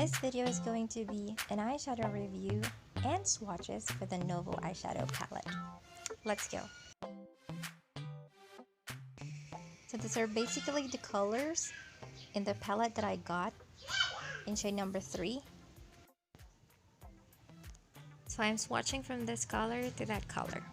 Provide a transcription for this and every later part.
This video is going to be an eyeshadow review and swatches for the Novo eyeshadow palette. Let's go. So these are basically the colors in the palette that I got in shade number 3. So I'm swatching from this color to that color.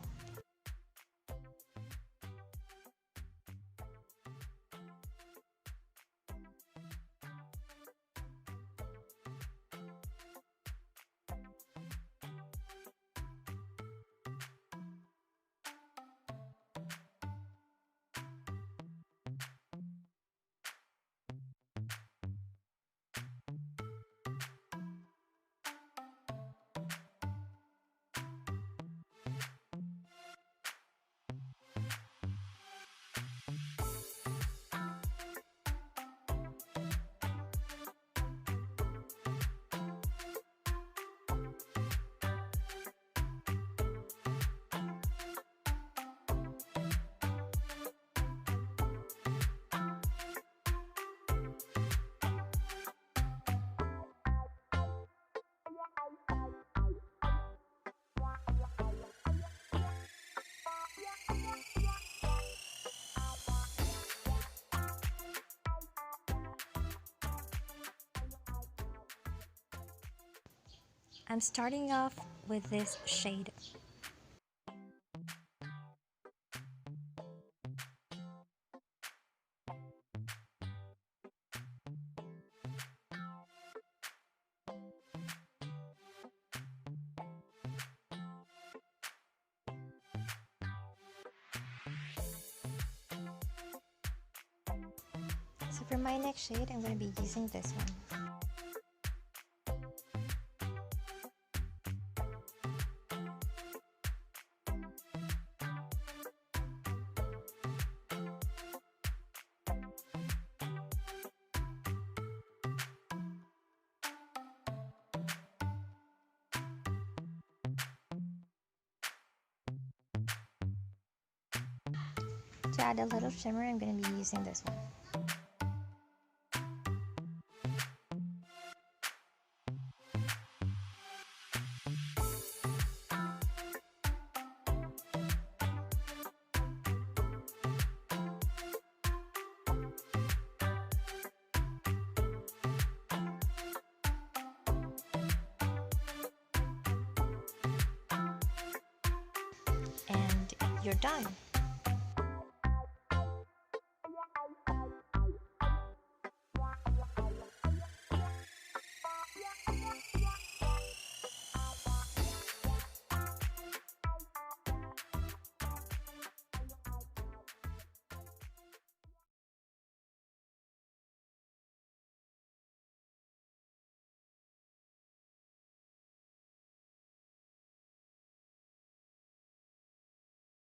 I'm starting off with this shade. So for my next shade, I'm going to be using this one. To add a little shimmer, I'm going to be using this one. And you're done.